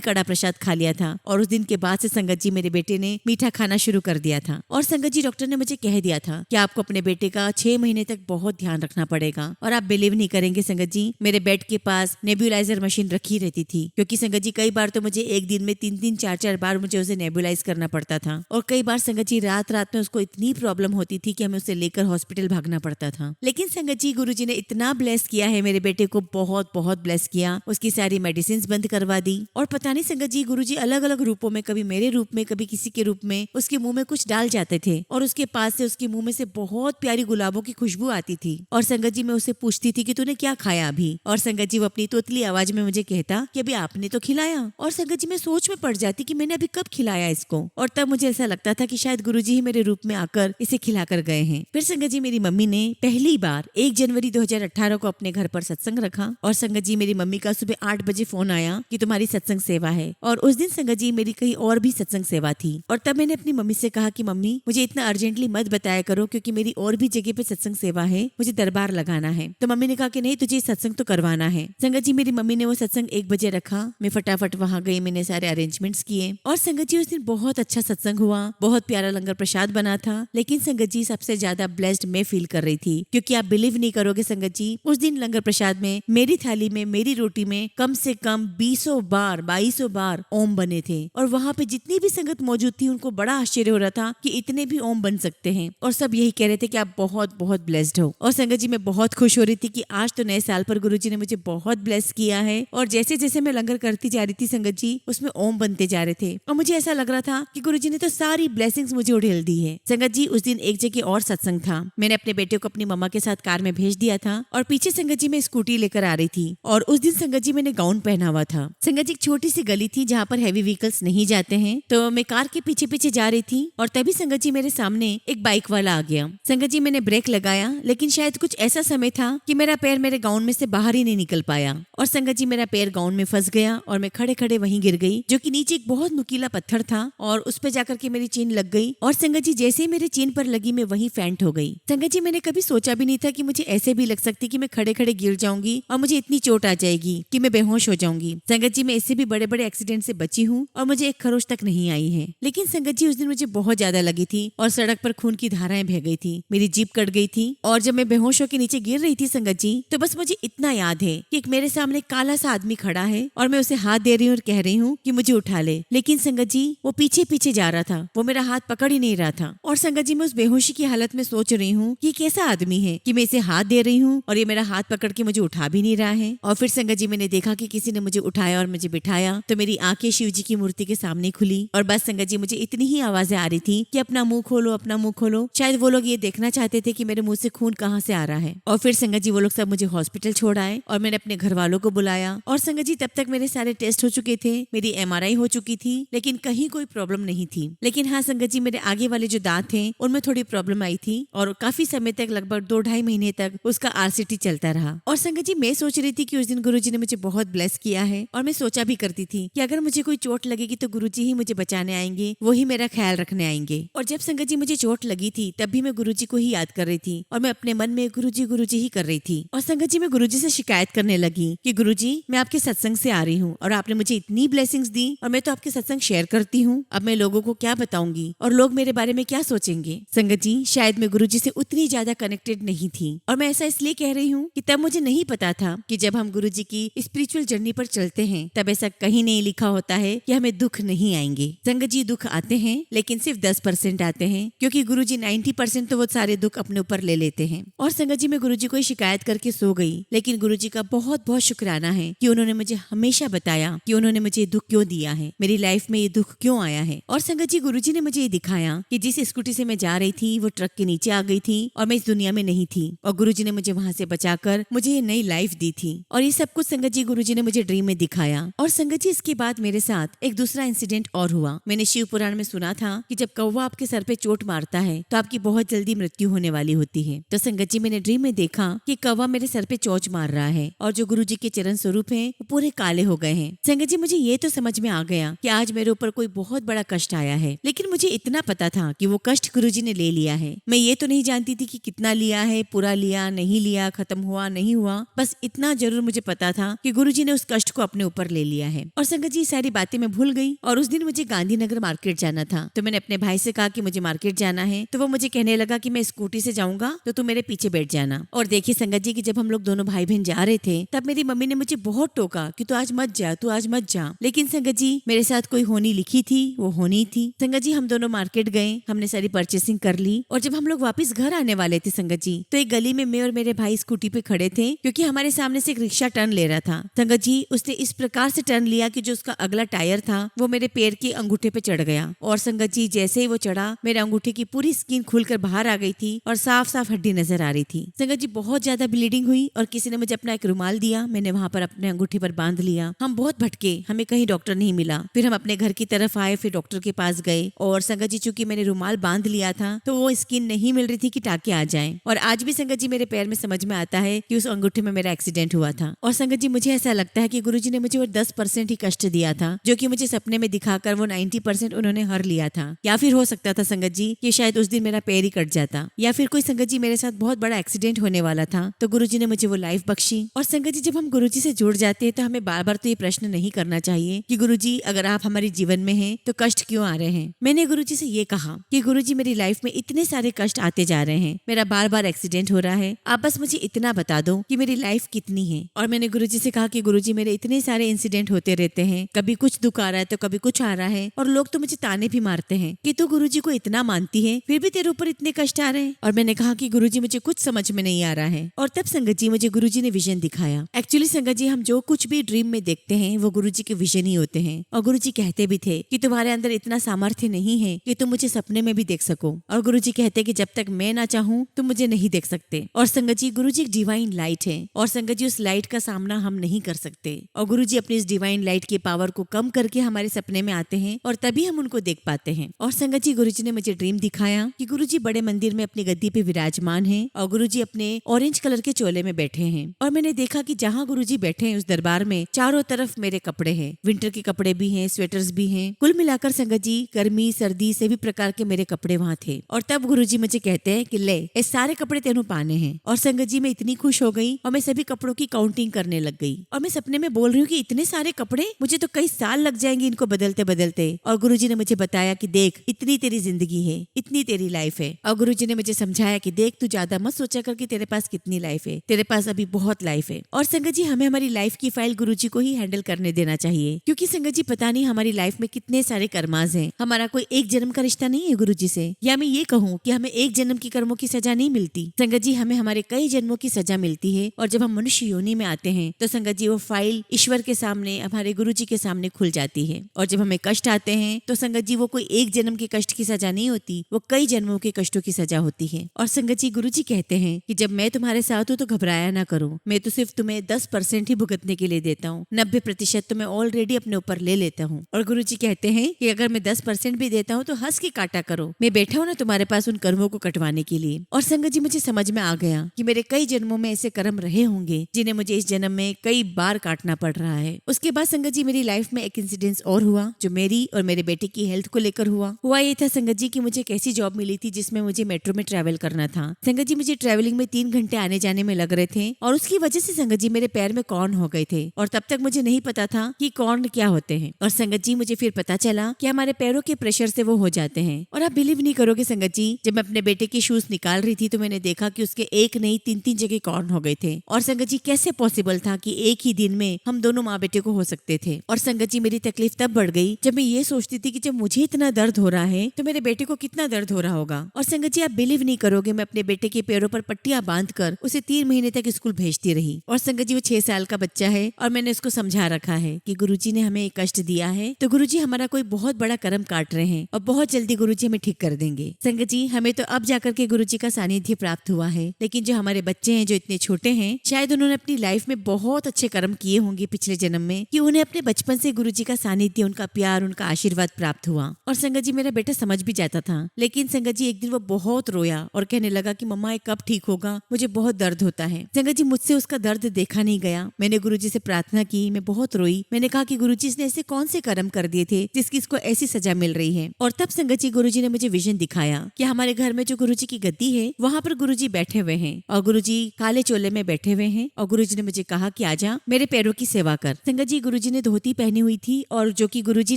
कड़ा प्रसाद खा लिया था। और उस दिन के बाद से संगत जी मेरे बेटे ने मीठा खाना शुरू कर दिया था। और संगत जी डॉक्टर ने मुझे कह दिया था कि आपको अपने बेटे का 6 महीने तक बहुत ध्यान रखना पड़ेगा। और आप बिलीव नहीं करेंगे संगत जी मेरे बेड के पास नेबुलाइजर मशीन रखी रहती थी, क्योंकि संगत जी कई बार तो मुझे एक दिन में 3-3 4-4 बार मुझे उसे नेबुलाइज करना पड़ता था। और कई बार संगत जी रात रात में उसको इतनी प्रॉब्लम होती थी कि हमें उसे लेकर हॉस्पिटल भागना पड़ता था। लेकिन संगत जी गुरुजी ने इतना ब्लेस किया है मेरे बेटे को, बहुत बहुत ब्लेस किया। उसकी सारी मेडिसिन बंद करवा दी, और पता नहीं संगत जी गुरुजी अलग अलग रूपों में, कभी मेरे रूप में कभी किसी के रूप में उसके मुंह में कुछ डाल जाते थे, और उसके पास से उसके मुंह में से बहुत प्यारी गुलाबों की खुशबू आती थी। और संगत जी मैं उसे पूछती थी कि तूने क्या खाया अभी, और संगत जी वो अपनी तोतली आवाज में मुझे कहता कि अभी आपने तो खिलाया। और संगत जी मैं सोच में पड़ जाती कि मैंने अभी कब खिलाया इसको, और तब मुझे ऐसा लगता था कि शायद गुरुजी ही मेरे रूप में आकर इसे खिला कर गए हैं। फिर संगत जी मेरी मम्मी ने पहली बार 1 जनवरी 2018 को अपने घर पर सत्संग रखा, और संगत जी मेरी मम्मी का सुबह 8 बजे फोन आया कि तुम्हारी सत्संग सेवा है। और उस दिन संगत जी मेरी कहीं और भी सत्संग सेवा थी, और तब मैंने अपनी मम्मी से कहा कि मम्मी मुझे इतना अर्जेंटली मत बताया करो, क्योंकि मेरी और भी जगह पे सत्संग सेवा है, मुझे दरबार लगाना है। तो मम्मी ने कहा कि नहीं तुझे सत्संग तो करवाना है। संगत जी मेरी मम्मी ने वो सत्संग 1 बजे रखा, मैं फटाफट वहाँ गई, मैंने सारे अरेंजमेंट्स किए, और संगत जी उस दिन बहुत अच्छा सत्संग हुआ, बहुत प्यारा लंगर प्रसाद बना था। लेकिन संगत जी सबसे ज्यादा ब्लेस्ड मैं फील कर रही थी, क्योंकि आप बिलीव नहीं करोगे संगत जी उस दिन लंगर प्रसाद में मेरी थाली में मेरी रोटी में कम से कम 20 बार 22 बार ओम बने थे। और वहाँ पे जितनी भी संगत मौजूद थी उनको बड़ा आश्चर्य हो रहा था कि इतने भी ओम बन सकते हैं, और सब यही कह रहे थे कि आप बहुत बहुत ब्लेस्ड हो। और संगत जी मैं बहुत खुश हो रही थी कि आज तो नए साल पर गुरुजी ने मुझे बहुत ब्लेस किया है। और जैसे जैसे मैं लंगर करती जा रही थी संगत जी उसमें ओम बनते जा रहे थे, और मुझे ऐसा लग रहा था कि गुरुजी ने तो सारी ब्लेसिंग्स मुझे उड़ेल दी है। संगत जी उस दिन एक जगह और सत्संग था, मैंने अपने बेटे को अपनी मम्मा के साथ कार में भेज दिया था, और पीछे संगत जी मैं स्कूटी लेकर आ रही थी। और उस दिन संगत जी मैंने गाउन पहना हुआ था। संगत जी एक छोटी सी गली थी जहाँ पर हैवी व्हीकल्स नहीं जाते हैं, तो मैं कार के पीछे पीछे जा रही थी, और तभी संगत जी मेरे सामने एक बाइक वाला आ गया। संगत जी मैंने ब्रेक लगाया, लेकिन शायद कुछ ऐसा समय था कि मेरा पैर मेरे गाउन में से बाहर ही नहीं निकल पाया, और संगत जी मेरा पैर गाउन में फंस गया, और मैं खड़े खड़े वहीं गिर गई, जो कि नीचे एक बहुत नुकीला पत्थर था, और उस पर जाकर के मेरी चीन लग गई। और संगत जी जैसे ही मेरे चीन पर लगी मैं वहीं फेंट हो गई। संगत जी मैंने कभी सोचा भी नहीं था कि मुझे ऐसे भी लग सकती कि मैं खड़े खड़े गिर जाऊंगी और मुझे इतनी चोट आ जाएगी कि मैं बेहोश हो जाऊंगी। संगत जी मैं इससे भी बड़े बड़े एक्सीडेंट से बची हूँ, और मुझे एक खरोच तक नहीं आई है। लेकिन संगत जी उस दिन मुझे बहुत ज्यादा लगी थी, और सड़क पर खून की धाराएं बह गई थी, मेरी जीप कट गई थी, और जब मैं बेहोश होकर नीचे गिर रही थी संगत जी, तो बस मुझे इतना याद है कि एक मेरे सामने काला सा आदमी खड़ा है, और मैं उसे हाथ दे रही हूँ और कह रही हूँ कि मुझे उठा ले। लेकिन संगत जी वो पीछे पीछे जा रहा था, वो मेरा हाथ पकड़ ही नहीं रहा था। और संगत जी मैं उस बेहोशी की हालत में सोच रही हूँ कि कैसा आदमी है कि मैं इसे हाथ दे रही हूँ और ये मेरा हाथ पकड़ के मुझे उठा भी नहीं रहा है। और फिर संगत जी मैंने देखा कि किसी ने मुझे उठाया और मुझे बिठाया, तो मेरी आंखें शिव जी की मूर्ति के सामने खुली, और बस संगत जी मुझे इतनी ही आवाजें आ रही थी कि अपना मुंह खोलो, अपना मुंह खोलो। शायद वो लोग ये देखना चाहते थे कि मेरे मुंह से खून कहाँ से आ रहा है। और फिर संगत जी वो लोग सब मुझे हॉस्पिटल छोड़ आए, और मैंने अपने घर वालों को बुलाया। और संगत जी तब तक मेरे सारे टेस्ट हो चुके थे, मेरी MRI हो चुकी थी, लेकिन कहीं कोई प्रॉब्लम नहीं थी। लेकिन हाँ संगत जी मेरे आगे वाले जो दांत थे उनमें थोड़ी प्रॉब्लम आई थी, और काफी समय तक लगभग 2-2.5 महीने तक उसका RCT चलता रहा। और संगत जी मैं सोच रही थी कि उस दिन गुरुजी ने मुझे बहुत ब्लेस किया है, और मैं सोचा भी करती थी कि अगर मुझे कोई चोट लगेगी तो गुरुजी ही मुझे बचाने आएंगे, वो ही मेरा ख्याल रखने आएंगे। और जब संगत जी मुझे चोट लगी थी तब भी मैं गुरुजी को ही याद कर रही थी, और मैं अपने मन में गुरुजी गुरुजी ही कर रही थी। और संगत जी मैं गुरुजी से शिकायत करने लगी कि गुरुजी मैं आपके सत्संग से आ रही हूँ और आपने मुझे इतनी ब्लेसिंग्स दी और मैं तो आपके सत्संग शेयर करती हूँ, अब मैं लोगों को क्या बताऊंगी और लोग मेरे बारे में क्या सोचेंगे। संगत जी शायद मैं गुरुजी से उतनी ज्यादा कनेक्टेड नहीं थी और मैं ऐसा इसलिए कह रही हूँ कि तब मुझे नहीं पता था कि जब हम गुरुजी की स्पिरिचुअल जर्नी पर चलते हैं तब ऐसा कहीं नहीं लिखा होता है कि हमें दुख नहीं आएंगे। संगत जी दुख आते हैं लेकिन सिर्फ 10% आते हैं, क्योंकि गुरुजी 90% तो वो सारे दुख अपने ऊपर ले लेते हैं। और संगत जी मैं गुरुजी को शिकायत करके सो गई, लेकिन गुरुजी का बहुत बहुत शुक्राना है कि उन्होंने मुझे हमेशा बताया कि उन्होंने मुझे दुख क्यों दिया है, मेरी लाइफ में ये दुख क्यों आया है। और संगत जी गुरुजी ने मुझे ये दिखाया कि जिस स्कूटी से मैं जा रही थी वो ट्रक के नीचे आ गई थी और मैं इस दुनिया में नहीं थी, और गुरुजी ने मुझे वहां से बचाकर मुझे ये नई लाइफ दी थी। और ये सब कुछ संगत जी गुरुजी ने मुझे ड्रीम में दिखाया। और संगत जी इसके बाद मेरे साथ एक दूसरा इंसिडेंट और हुआ। मैंने शिव पुराण में सुना था कि जब कौवा आपके सर पे चोट मारता है तो आपकी बहुत जल्दी मृत्यु होने वाली होती है। तो संगत जी मैंने ड्रीम में देखा कि कौवा मेरे सर पे चोट मार रहा है और जो गुरुजी के चरण स्वरूप हैं वो पूरे काले हो गए हैं। संगत जी मुझे ये तो समझ में आ गया कि आज मेरे ऊपर कोई बहुत बड़ा कष्ट आया है, लेकिन मुझे इतना पता था कि वो कष्ट गुरुजी ने ले लिया है। मैं ये तो नहीं जानती थी कि कितना लिया है, पूरा लिया नहीं लिया, खत्म हुआ नहीं हुआ, बस इतना जरूर मुझे पता था कि गुरुजी ने उस कष्ट को अपने ऊपर ले लिया है। और संगत जी सारी बातें मैं भूल गई। और उस दिन मुझे गांधीनगर मार्केट जाना था, तो मैंने अपने भाई से कहा कि मुझे मार्केट जाना है, तो वो मुझे कहने लगा कि मैं स्कूटी से जाऊंगा तो तू मेरे पीछे बैठ जाना। और देखिए संगत जी कि जब हम लोग दोनों भाई बहन जा रहे थे तब मेरी मम्मी ने मुझे बहुत टोका कि तू आज मत जा, तू आज मत जा। लेकिन संगत जी मेरे साथ कोई होनी लिखी थी वो होनी थी। संगत जी हम दोनों मार्केट गए, हमने सारी परचेसिंग कर ली और जब हम लोग वापस घर आने वाले थे संगत जी तो एक गली में मैं और मेरे भाई स्कूटी पे खड़े थे, क्योंकि हमारे सामने से एक रिक्शा टर्न ले रहा था। संगत जी उसने इस प्रकार से टर्न लिया कि जो उसका अगला टायर था वो मेरे पैर के अंगूठे पे चढ़ गया। और संगत जी जैसे ही वो चढ़ा मेरे अंगूठे की पूरी स्किन खुलकर बाहर आ गई थी और साफ साफ हड्डी नजर आ रही थी। संगत जी बहुत ज्यादा ब्लीडिंग हुई और किसी ने मुझे अपना एक रुमाल दिया, मैंने वहां पर अपने अंगूठे पर बांध लिया। हम बहुत भटके, हमें कहीं डॉक्टर नहीं मिला। फिर हम अपने घर की तरफ आए, फिर डॉक्टर के पास गए और संगत जी चूंकि मैंने रुमाल बांध लिया था तो वो स्किन नहीं मिल रही थी कि टाके आ जाए। और आज भी संगत जी मेरे पैर में समझ में आता है कि उस अंगूठे में मेरा एक्सीडेंट हुआ था। और संगत जी मुझे ऐसा लगता है कि गुरुजी ने मुझे वो 10% ही कष्ट दिया था, जो कि मुझे सपने में दिखाकर वो 90% उन्होंने हर लिया था। या फिर हो सकता था संगत जी कि शायद उस दिन मेरा पैर ही कट जाता, या फिर कोई संगत जी मेरे साथ बहुत बड़ा एक्सीडेंट होने वाला था तो गुरुजी ने मुझे वो लाइफ बख्शी। और संगत जी जब हम गुरुजी से जुड़ जाते हैं तो हमें बार बार तो ये प्रश्न नहीं करना चाहिए कि गुरुजी अगर आप हमारे जीवन में हैं तो कष्ट क्यों आ रहे हैं। मैंने गुरुजी से ये कहा कि गुरुजी मेरी लाइफ में इतने सारे कष्ट आते जा रहे हैं, मेरा बार बार एक्सीडेंट हो रहा है, आप बस मुझे इतना बता दो कि मेरी लाइफ कितनी है। और मैंने गुरुजी से कहा कि गुरुजी मेरे इतने सारे इंसिडेंट होते रहते हैं, कभी कुछ दुख आ रहा है तो कभी कुछ आ रहा है, और लोग तो मुझे ताने भी मारते हैं कि तू गुरुजी को इतना मानती है फिर भी तेरे ऊपर इतने कष्ट आ रहे हैं। और मैंने कहा कि गुरुजी मुझे कुछ समझ में नहीं आ रहा है। और तब संगत जी मुझे गुरुजी ने विजन दिखाया। एक्चुअली संगत जी हम जो कुछ भी ड्रीम में देखते हैं वो गुरुजी के विजन ही होते हैं। और गुरुजी कहते भी थे कि तुम्हारे अंदर इतना सामर्थ्य नहीं है कि तुम मुझे सपने में भी देख सको। और गुरुजी कहते कि जब तक मैं ना चाहूँ तुम मुझे नहीं देख सकते। और संगत जी गुरुजी एक डिवाइन लाइट है और संगत जी उस लाइट का सामना हम नहीं कर सकते। और गुरुजी अपनी इस डिवाइन लाइट की पावर को कम करके हमारे सपने में आते हैं और तभी हम उनको देख पाते हैं। और संगत जी गुरुजी ने मुझे ड्रीम दिखाया कि गुरुजी बड़े मंदिर में अपनी गद्दी पे विराजमान हैं और गुरुजी अपने ऑरेंज कलर के चोले में बैठे हैं। और मैंने देखा कि जहाँ गुरुजी बैठे हैं उस दरबार में चारों तरफ मेरे कपड़े हैं, विंटर के कपड़े भी हैं, स्वेटर्स भी हैं, कुल मिलाकर संगत जी गर्मी सर्दी सभी प्रकार के मेरे कपड़े वहाँ थे। और तब गुरुजी मुझे कहते हैं कि ले ये सारे कपड़े तेनू पाने हैं। और संगत जी मैं इतनी खुश हो गई और मैं सभी कपड़ों की काउंटिंग करने लग गई। और मैं सपने में बोल रही हूँ कि इतने सारे कपड़े, मुझे तो कई साल लग जाएंगे इनको बदलते बदलते। और गुरुजी ने मुझे बताया कि देख इतनी तेरी जिंदगी है, इतनी तेरी लाइफ है। और गुरुजी ने मुझे समझाया कि देख तू ज्यादा मत सोचा कर कि तेरे पास कितनी लाइफ है, तेरे पास अभी बहुत लाइफ है। और संगत जी हमें हमारी लाइफ की फाइल गुरुजी को ही हैंडल करने देना चाहिए, क्योंकि संगत जी पता नहीं हमारी लाइफ में कितने सारे कर्माज हैं। हमारा कोई एक जन्म का रिश्ता नहीं है गुरुजी से, या मैं ये कहूँ कि हमें एक जन्म की कर्मों की सजा नहीं मिलती। संगत जी हमें हमारे कई जन्मों की सजा मिलती है और जब हम मनुष्य योनि में आते हैं तो संगत जी वो फाइल ईश्वर के सामने, हमारे गुरुजी के सामने खुल जाती है। और जब हमें कष्ट आते हैं तो संगत जी वो कोई एक जन्म के कष्ट की सजा नहीं होती, वो कई जन्मों के कष्टों की सजा होती है। और संगत जी गुरुजी कहते हैं कि जब मैं तुम्हारे साथ हूँ तो घबराया ना करो, मैं तो सिर्फ तुम्हें 10% ही भुगतने के लिए देता हूँ, 90% तो मैं ऑलरेडी अपने ऊपर ले लेता हूँ। और गुरुजी कहते हैं कि अगर मैं 10% भी देता हूँ तो हंस के काटा करो, मैं बैठा हूँ ना तुम्हारे पास उन कर्मों को कटवाने के लिए। और संगत जी मुझे समझ में आ गया कि मेरे कई जन्मों में ऐसे कर्म रहे होंगे जिन्हें मुझे इस जन्म में कई बार काटना पड़ रहा है। उसके बाद संगत जी मेरी लाइफ में एक इंसिडेंस और हुआ जो मेरी और मेरे बेटे की हेल्थ को लेकर हुआ ये था संगत जी कि मुझे एक ऐसी जॉब मिली थी जिसमें मुझे मेट्रो में ट्रैवल करना था। संगत जी मुझे ट्रैवलिंग में 3 घंटे आने जाने में लग रहे थे और उसकी वजह से संगत जी मेरे पैर में कॉर्न हो गए थे और तब तक मुझे नहीं पता था कि कॉर्न क्या होते हैं। और संगत जी मुझे फिर पता चला कि हमारे पैरों के प्रेशर से वो हो जाते हैं। और आप बिलीव नहीं करोगे संगत जी, जब मैं अपने बेटे के शूज निकाल रही थी तो मैंने देखा कि उसके एक नहीं 3-3 जगह कॉर्न हो गए थे। और संगत जी कैसे पॉसिबल था कि एक ही दिन में हम दोनों माँ बेटे को हो सकते थे। और संगत जी मेरी तकलीफ तब बढ़ गई जब मैं ये सोचती थी कि जब मुझे इतना दर्द हो रहा है तो मेरे बेटे को कितना दर्द हो रहा होगा। और संगत जी आप बिलीव नहीं करोगे, मैं अपने बेटे के पैरों पर पट्टियां बांधकर उसे 3 महीने तक स्कूल भेजती रही। और संगत जी वो 6 साल का बच्चा है और मैंने उसको समझा रखा है कि गुरुजी ने हमें कष्ट दिया है तो गुरुजी हमारा कोई बहुत बड़ा कर्म काट रहे हैं और बहुत जल्दी गुरुजी हमें ठीक कर देंगे। संगत जी हमें तो अब जाकर के गुरुजी का सानिध्य प्राप्त हुआ है, लेकिन जो हमारे बच्चे हैं जो इतने छोटे हैं शायद उन्होंने अपनी लाइफ में बहुत अच्छे कर्म किए होंगे पिछले जन्म में कि उन्हें अपने बचपन से गुरुजी का सानिध्य, उनका प्यार, उनका आशीर्वाद प्राप्त हुआ। और संगत जी मेरा बेटा समझ भी जाता था, लेकिन संगत जी एक दिन वो बहुत रोया और कहने लगा कि मम्मा ये कब ठीक होगा, मुझे बहुत दर्द होता है। संगत जी मुझसे उसका दर्द देखा नहीं गया। मैंने गुरुजी से प्रार्थना की, मैं बहुत रोई। मैंने कहा कि गुरुजी इसने ऐसे कौन से कर्म कर दिए थे जिसकी इसको ऐसी सजा मिल रही है। और तब संगत जी गुरुजी ने मुझे विजन दिखाया कि हमारे घर में जो गुरुजी की गद्दी है वहाँ पर गुरुजी बैठे हुए हैं और गुरुजी काले चोले में बैठे हुए हैं और गुरुजी ने मुझे कहा कि आजा मेरे पैरों की सेवा कर। संगत जी गुरुजी ने धोती पहनी हुई थी और जो कि गुरुजी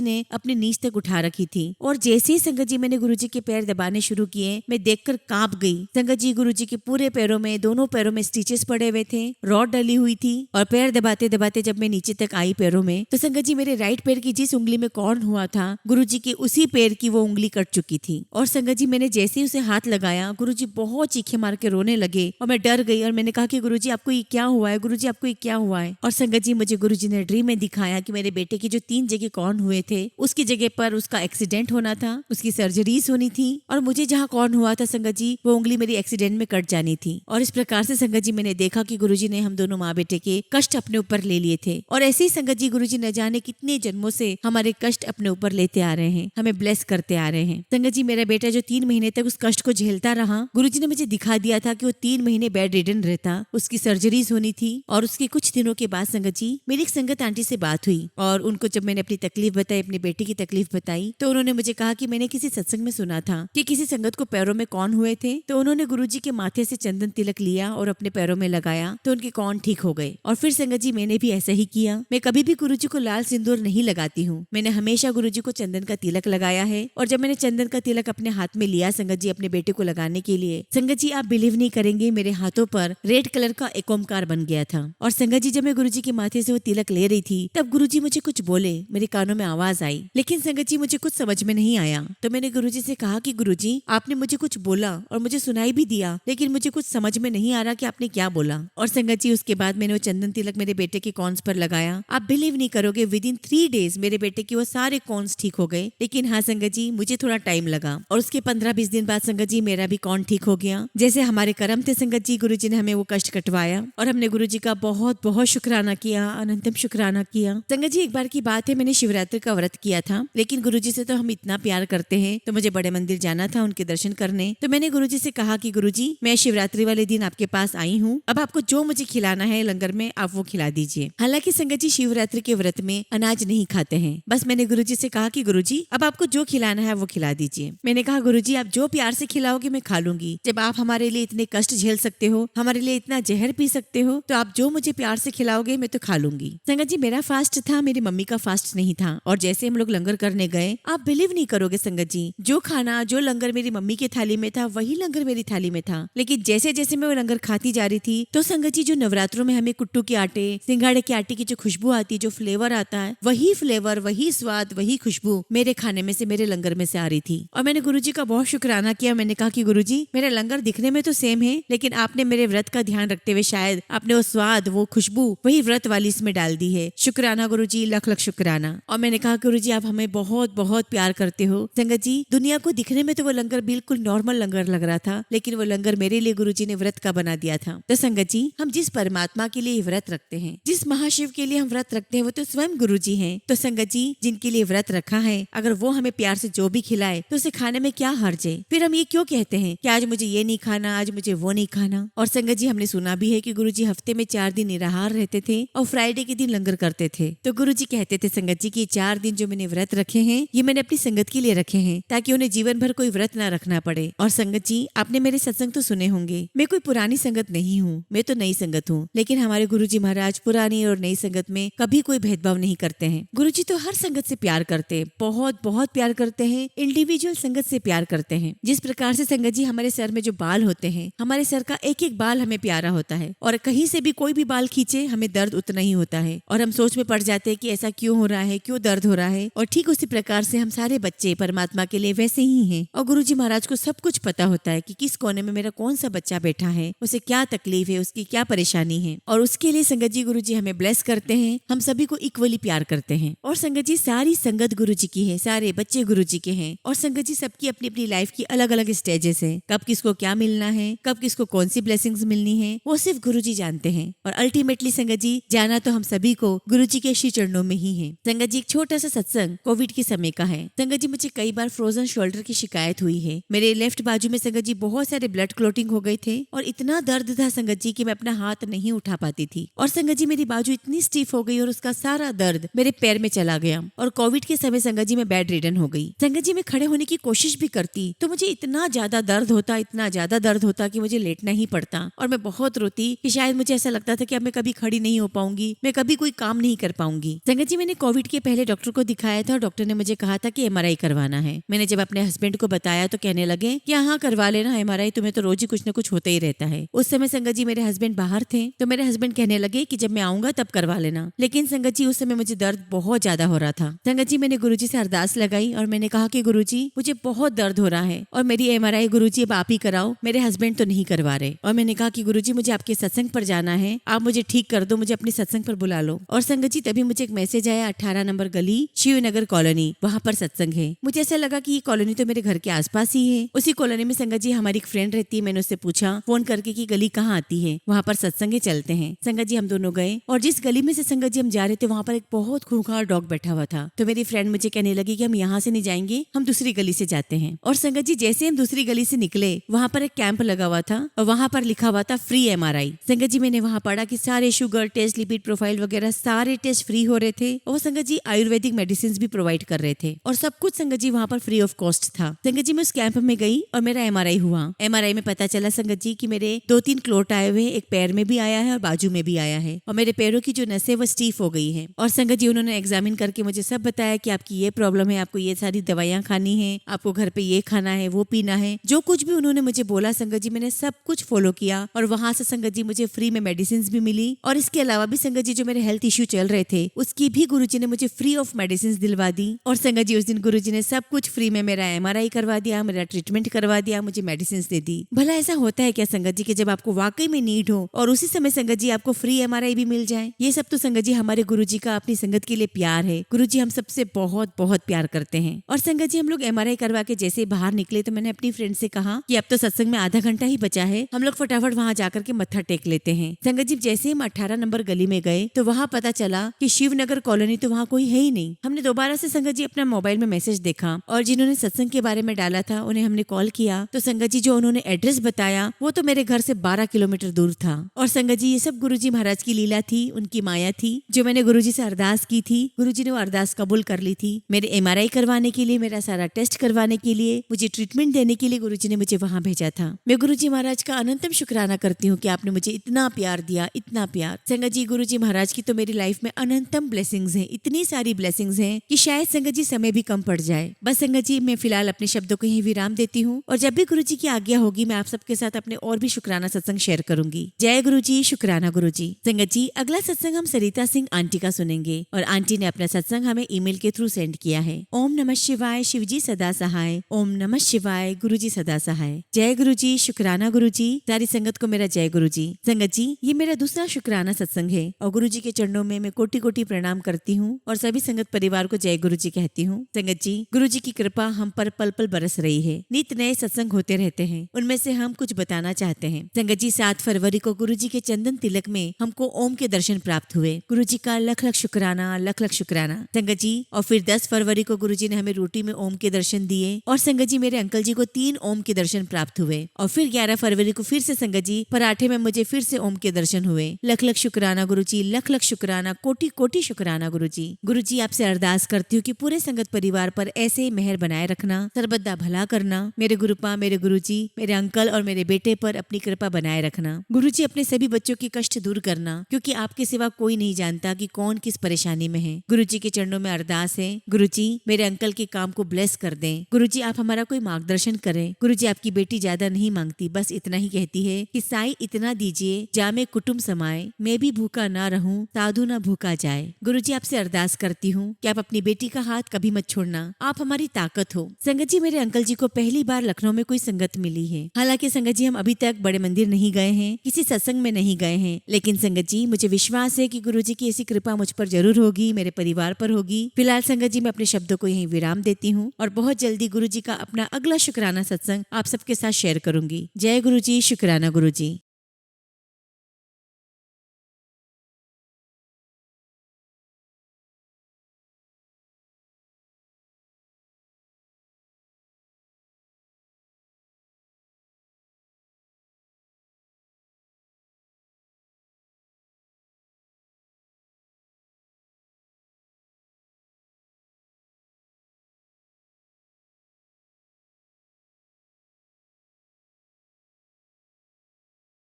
ने अपने नीच तक उठा रखी थी। और जैसे ही संगत जी मैंने गुरुजी के पैर दबाने शुरू किए, मैं देखकर कांप गई। संगत जी गुरुजी के पूरे पैरों में, दोनों पैरों में स्टिचेस पड़े हुए थे, रॉड डली हुई थी। और पैर दबाते दबाते जब मैं नीचे तक आई पैरों में तो संगत जी मेरे राइट पैर की जिस उंगली में कॉर्न हुआ था गुरुजी के उसी पैर की वो उंगली कट चुकी थी। और संगत जी मैंने जैसे ही उसे हाथ लगाया गुरुजी बहुत चीखे मार के रोने लगे और मैं डर गई और मैंने कहा कि गुरुजी आपको ये क्या हुआ है, गुरुजी आपको ये क्या हुआ है। और संगत जी मुझे गुरुजी ने ड्रीम में दिखाया कि मेरे बेटे की जो 3 जगह कॉर्न हुए थे उसकी जगह पर उसका एक्सीडेंट होना था, उसकी सर्जरीज होनी थी और मुझे जहाँ कॉर्न हुआ था संगत जी वो उंगली मेरी एक्सीडेंट में कट जानी थी। और इस प्रकार से संगत जी मैंने देखा कि गुरुजी ने हम दोनों माँ बेटे के कष्ट अपने ऊपर ले लिए थे। और ऐसे ही संगत जी गुरुजी न जाने कितने जन्मों से हमारे कष्ट अपने ऊपर लेते आ रहे हैं, हमें ब्लेस करते आ रहे हैं। संगत जी मेरा बेटा जो 3 महीने तक उस कष्ट को झेलता रहा, गुरुजी ने मुझे दिखा दिया था कि वो 3 महीने बेड रिडन रहता, उसकी सर्जरीज होनी थी। और उसके कुछ दिनों के बाद संगत जी मेरी एक संगत आंटी से बात हुई और उनको जब मैंने अपनी तकलीफ बताई, अपने बेटे की तकलीफ बताई तो उन्होंने मुझे कहा कि मैंने किसी सत्संग में सुना था कि किसी संगत को पैरों में कॉर्न हुए थे तो उन्होंने गुरुजी के माथे से चंदन तिलक लिया और अपने पैरों में लगाया तो उनके कॉर्न ठीक हो गए। और फिर संगत जी मैंने भी ऐसा ही किया। मैं कभी भी गुरुजी को लाल सिंदूर नहीं लगाती हूँ, मैंने हमेशा गुरुजी को चंदन का तिलक लगाया है। और जब मैंने चंदन का तिलक अपने हाथ में लिया संगत जी अपने बेटे को लगाने के लिए, संगत जी आप बिलीव नहीं करेंगे मेरे हाथों पर रेड कलर का एक ओमकार बन गया था। और संगत जी जब मैं गुरुजी के माथे से वो तिलक ले रही थी तब गुरुजी मुझे कुछ बोले, मेरे कानों में आवाज आई, लेकिन संगत जी मुझे कुछ समझ में नहीं आया। तो मैंने गुरुजी से कहा कि गुरुजी आपने मुझे कुछ बोला और मुझे सुनाई भी दिया, लेकिन मुझे कुछ समझ में नहीं आ रहा कि आपने क्या बोला। और संगत जी उसके बाद मैंने वो चंदन तिलक मेरे बेटे के कॉन्स पर लगाया। आप बिलीव नहीं करोगे विदिन 3 डेज मेरे बेटे के वो सारे कॉन्स ठीक हो गए। लेकिन हाँ संगत जी मुझे थोड़ा टाइम लगा और उसके 15-20 दिन बाद संगत जी मेरा भी कॉर्न ठीक हो गया। जैसे हमारे कर्म थे संगत जी, गुरुजी ने हमें वो कष्ट कटवाया और हमने गुरुजी का बहुत बहुत शुक्राना किया, अनंतम शुक्राना किया। संगत जी एक बार की बात है, मैंने शिवरात्रि का व्रत किया था, लेकिन गुरुजी से तो हम इतना प्यार करते हैं तो मुझे बड़े मंदिर जाना था उनके दर्शन करने। तो मैंने गुरुजी से कहा कि गुरुजी मैं शिवरात्रि वाले दिन आपके पास आई हूँ, अब आपको जो मुझे खिलाना है लंगर में आप वो खिला दीजिए। हालांकि संगत जी शिवरात्रि के व्रत में अनाज नहीं खाते हैं। बस मैंने गुरुजी से कहा कि गुरुजी अब आपको जो खिलाना है वो खिला दीजिए। मैंने कहा गुरुजी आप जो प्यार से खिलाओगे मैं खा लूंगी। जब आप हमारे लिए इतने कष्ट झेल सकते हो, हमारे लिए इतना जहर पी सकते हो, तो आप जो मुझे प्यार से खिलाओगे मैं तो खा लूंगी। संगत जी मेरा फास्ट था, मेरी मम्मी का फास्ट नहीं था। और जैसे हम लोग लंगर करने गए, आप बिलीव नहीं करोगे संगत जी, जो खाना जो लंगर मेरी मम्मी की थाली में था वही लंगर मेरी थाली में था। लेकिन जैसे जैसे मैं वो लंगर खाती जा रही थी तो संगत जी जो नवरात्रों में हमें कुट्टू के आटे, सिंघाड़े के आटे की जो खुशबू आती है, जो फ्लेवर आता है, वही फ्लेवर, वही स्वाद, वही खुशबू मेरे खाने में से, मेरे लंगर में से आ रही थी। और मैंने गुरुजी का बहुत शुक्राना किया। मैंने कहा कि गुरुजी मेरा लंगर दिखने में तो सेम है, लेकिन आपने मेरे व्रत का ध्यान रखते हुए शायद आपने वो स्वाद, वो खुशबू, वही व्रत वाली इसमें डाल दी है। शुक्राना गुरुजी, लख लख शुक्राना। और मैंने कहा गुरुजी आप हमें बहुत बहुत प्यार करते हो। संगत जी दुनिया को दिखने में तो वो लंगर बिल्कुल नॉर्मल लंगर लग रहा था, लेकिन वो लंगर मेरे लिए गुरुजी ने व्रत का बना दिया था। तो संगत जी हम जिस परमात्मा के लिए व्रत रखते हैं, जिस महाशिव के लिए हम व्रत रखते हैं, वो तो स्वयं गुरुजी हैं। तो संगत जी जिनके लिए व्रत रखा है, अगर वो हमें प्यार से जो भी खिलाए तो उसे खाने में क्या हर्ज है। फिर हम ये क्यों कहते हैं कि आज मुझे ये नहीं खाना, आज मुझे वो नहीं खाना। और संगत जी हमने सुना भी है कि गुरुजी हफ्ते में 4 दिन निराहार रहते थे और फ्राइडे के दिन लंगर करते थे। तो गुरुजी कहते थे संगत जी कि 4 दिन जो मैंने व्रत रखे हैं ये मैंने अपनी संगत के लिए रखे हैं, ताकि उन्हें जीवन भर कोई व्रत ना रखना पड़े। और संगत जी आपने मेरे सत्संग तो सुने होंगे, मैं कोई पुरानी संगत नहीं हूँ, मैं तो नई संगत हूँ, लेकिन हमारे गुरुजी महाराज पुरानी और नई संगत में कभी कोई भेदभाव नहीं करते हैं। गुरुजी तो हर संगत से प्यार करते हैं, बहुत बहुत प्यार करते हैं, इंडिविजुअल संगत से प्यार करते हैं। जिस प्रकार से संगत जी हमारे सर में जो बाल होते हैं, हमारे सर का एक एक बाल हमें प्यारा होता है और कहीं से भी कोई भी बाल खींचे हमें दर्द उतना ही होता है और हम सोच में पड़ जाते हैं कि ऐसा क्यों हो रहा है, क्यों दर्द हो रहा है। और ठीक उसी प्रकार से हम सारे बच्चे परमात्मा के लिए वैसे ही हैं और गुरुजी महाराज को सब कुछ पता होता है कि किस कोने में मेरा कौन सा बच्चा बैठा है, उसे क्या तकलीफ है, उसकी क्या परेशानी है। और उसके लिए संगत जी गुरुजी हमें ब्लेस करते हैं, हम सभी को इक्वली प्यार करते हैं। और संगत जी सारी संगत गुरुजी की है, सारे बच्चे गुरुजी के हैं और संगत जी सबकी अपनी अपनी लाइफ की अलग अलग स्टेजेस है। कब किसको क्या मिलना है, कब किसको कौन सी ब्लेसिंग्स मिलनी है, वो सिर्फ गुरुजी जानते हैं। और अल्टीमेटली संगत जी जाना तो हम सभी को गुरुजी के श्री चरणों में ही है। संगत जी एक छोटा सा सत्संग कोविड के समय का है। संगत जी मुझे कई बार फ्रोजन शोल्डर की शिकायत हुई है। मेरे लेफ्ट बाजू में संगत जी बहुत सारे ब्लड क्लोटिंग हो गए थे और इतना दर्द था संगत जी कि मैं अपना हाथ नहीं उठा पाती थी। और संगत जी मेरी बाजू इतनी स्टीफ हो गई और उसका सारा दर्द मेरे पैर में चला गया। और कोविड के समय संगत जी मैं बेड रिडन हो गई। संगत जी मैं खड़े होने की कोशिश भी करती तो मुझे इतना ज्यादा दर्द होता, इतना ज्यादा दर्द होता कि मुझे लेटना ही पड़ता और मैं बहुत रोती कि शायद मुझे ऐसा लगता था कि अब मैं कभी खड़ी नहीं हो पाऊंगी, मैं कभी कोई काम नहीं कर पाऊंगी। संगत जी मैंने कोविड के पहले डॉक्टर को दिखाया था और डॉक्टर ने मुझे कहा था कि MRI करवाना है। मैंने जब अपने हस्बैंड को बताया तो कहने लगे कि हाँ करवा लेना MRI, तुम्हें तो रोज ही कुछ न कुछ होता ही रहता है। उस समय संगत जी मेरे हस्बैंड बाहर थे तो मेरे हस्बैंड कहने लगे कि जब मैं आऊंगा तब करवा लेना। लेकिन संगत जी उस समय मुझे दर्द बहुत ज्यादा हो रहा था। संगत जी मैंने गुरुजी से अरदास लगाई और मैंने कहा कि गुरुजी मुझे बहुत दर्द हो रहा है और मेरी MRI गुरुजी अब आप ही कराओ, मेरे हस्बैंड तो नहीं करवा रहे। और मैंने कहा कि गुरुजी मुझे आपके सत्संग पर जाना है, आप मुझे ठीक कर दो, मुझे अपने सत्संग पर बुला लो। और संगत जी तभी मुझे एक मैसेज आया 18 नंबर गली शिवनगर कॉलोनी, वहाँ पर सत्संग है। मुझे ऐसा लगा कि ये कॉलोनी तो मेरे घर के आसपास ही है। उसी कॉलोनी में संगत जी हमारी एक फ्रेंड रहती है। मैंने उससे पूछा फोन करके कि गली कहाँ आती है, वहाँ पर सत्संग है, चलते हैं। संगत जी हम दोनों गए और जिस गली में से संगत जी हम जा रहे थे वहाँ पर एक बहुत खूंखार डॉग बैठा हुआ था। तो मेरी फ्रेंड मुझे कहने लगी कि हम यहाँ से नहीं जाएंगे, हम दूसरी गली से जाते हैं। और संगत जी जैसे हम दूसरी गली से निकले वहाँ पर एक कैंप लगा हुआ था और वहाँ पर लिखा हुआ था फ्री MRI। संगत जी मैंने वहाँ पढ़ा कि सारे शुगर टेस्ट, लिपिड प्रोफाइल वगैरह सारे टेस्ट फ्री हो रहे थे और संगत जी आयुर्वेदिक मेडिसिन भी प्रोवाइड कर रहे थे और सब कुछ संगत जी वहाँ पर फ्री ऑफ कॉस्ट था। संगत जी मैं उस कैंप में गई और मेरा MRI हुआ। MRI में पता चला संगत जी कि मेरे 2-3 क्लोट आए हुए, एक पैर में भी आया है और बाजू में भी आया है और मेरे पैरों की जो नसें वो स्टीफ हो गई है। और संगत जी उन्होंने एग्जामिन करके मुझे सब बताया कि आपकी ये प्रॉब्लम है, आपको ये सारी दवाइयाँ खानी है, आपको घर पे ये खाना है, वो पीना है। जो कुछ भी उन्होंने मुझे बोला संगत जी मैंने सब कुछ फॉलो किया और वहां से संगत जी मुझे फ्री में मेडिसिन भी मिली। और इसके अलावा भी संगत जी जो मेरे हेल्थ इश्यू चल रहे थे उसकी भी गुरुजी ने मुझे फ्री ऑफ मेडिसिन दिलवा दी। और संगत जी उस दिन गुरुजी ने सब कुछ फ्री में मेरा MRI करवा दिया, मेरा ट्रीटमेंट करवा दिया, मुझे मेडिसिन दे दी। भला ऐसा होता है क्या संगत जी कि जब आपको वाकई में नीड हो और उसी समय संगत जी आपको फ्री MRI भी मिल जाए? ये सब तो संगत जी हमारे गुरुजी का अपनी संगत के लिए प्यार है। गुरुजी हम सबसे बहुत बहुत प्यार करते हैं। और संगत जी हम लोग MRI करवा के जैसे बाहर निकले तो मैंने अपनी फ्रेंड से कहा कि अब तो सत्संग में आधा घंटा ही बचा है, हम लोग फटाफट वहाँ जाकर के मत्था टेक लेते हैं। संगत जी जैसे हम 18 नंबर गली में गए तो वहाँ पता चला कि शिवनगर कॉलोनी तो वहाँ कोई है ही नहीं। हमने दोबारा से संगत जी अपना मोबाइल में मैसेज देखा और जिन्होंने सत्संग के बारे में डाला था उन्हें हमने कॉल किया तो संगत जी जो उन्होंने एड्रेस बताया वो तो मेरे घर से 12 किलोमीटर दूर था। और संगत जी ये सब गुरुजी महाराज की लीला थी, उनकी माया थी। जो मैंने गुरुजी से अरदास की थी गुरुजी ने वो अरदास कबूल कर ली थी। मेरे MRI करवाने के लिए, मेरा सारा टेस्ट करवाने के लिए, मुझे ट्रीटमेंट देने के लिए गुरुजी ने मुझे वहाँ भेजा था। मैं गुरुजी महाराज का अनंतम शुक्राना करती हूँ कि आपने मुझे इतना प्यार दिया, इतना प्यार। संगत जी गुरुजी महाराज की तो मेरी लाइफ में अनंतम ब्लेसिंग्स हैं, इतनी सारी ब्लेसिंग्स हैं कि शायद संगत जी समय भी कम पड़ जाए। बस संगत जी मैं फिलहाल अपने शब्दों को यही विराम देती हूँ और जब भी गुरुजी की आज्ञा होगी मैं आप सबके साथ अपने और भी शुक्राना सत्संग शेयर करूंगी। जय गुरुजी, शुक्राना गुरुजी। संगत जी अगला सत्संग हम सरिता सिंह आंटी का सुनेंगे और आंटी ने अपना सत्संग हमें ईमेल के थ्रू सेंड किया है। ओम नमः शिवाय, शिवजी सदा सहाय। ओम नमः शिवाय, गुरुजी सदा सहाय। जय गुरुजी, शुक्राना गुरुजी। सारी संगत को मेरा जय गुरुजी। संगत जी ये मेरा दूसरा शुक्राना सत्संग है और गुरुजी के चरणों में मैं कोटि कोटि प्रणाम करती हूँ और सभी संगत परिवार को जय गुरुजी कहती हूँ। संगत जी गुरुजी की कृपा हम पर पल पल बरस रही है। नित नए सत्संग होते रहते हैं, उनमें से हम कुछ बताना चाहते हैं। संगत जी 7 फरवरी को गुरुजी के चंदन तिलक में हमको ओम के दर्शन प्राप्त हुए। गुरुजी का लख लख शुक्राना, लख लख शुक्राना संगत जी। और फिर 10 फरवरी को गुरुजी ने हमें रोटी में ओम के दर्शन दिए और संगत जी मेरे अंकल जी को 3 ओम के दर्शन प्राप्त हुए। और फिर 11 फरवरी को फिर से संगत जी पराठे में मुझे फिर से ओम के दर्शन हुए। लख लख शुक्राना गुरुजी, लख लख शुक्राना, कोटि कोटि शुक्राना गुरुजी। गुरुजी आपसे अरदास करती हूँ कि पूरे संगत परिवार पर ऐसे मेहर बनाए रखना, सर्वदा भला करना। मेरे गुरुपा, मेरे गुरुजी, मेरे अंकल और मेरे बेटे पर अपनी कृपा बनाए रखना। गुरुजी अपने सभी बच्चों की कष्ट दूर करना, क्योंकि आपके सिवा कोई नहीं जानता कि कौन किस परेशानी में है। गुरुजी के चरणों में अरदास है, गुरुजी मेरे अंकल के काम को ब्लेस कर दें। गुरुजी आप हमारा कोई मार्गदर्शन करें। गुरुजी आपकी बेटी ज्यादा नहीं मांगती, बस इतना ही कहती है कि साईं इतना दीजिए जामे कुटुंब समाए, मैं भी भूखा ना रहूं साधु ना भूखा जाए। गुरुजी आपसे अरदास करती हूँ कि आप अपनी बेटी का हाथ कभी मत छोड़ना, आप हमारी ताकत हो। संगत जी, मेरे अंकल जी को पहली बार लखनऊ में कोई संगत मिली है। हालांकि संगत जी हम अभी तक बड़े मंदिर नहीं गए हैं, किसी सत्संग में नहीं गए हैं, लेकिन संगत जी मुझे विश्वास है कि गुरुजी की ऐसी कृपा मुझ पर जरूर होगी, मेरे परिवार पर होगी। फिलहाल संगत जी मैं अपने शब्दों को यहीं विराम देती हूँ और बहुत जल्दी गुरुजी का अपना अगला शुक्राना सत्संग आप सबके साथ शेयर करूंगी। जय गुरुजी, शुक्राना गुरुजी।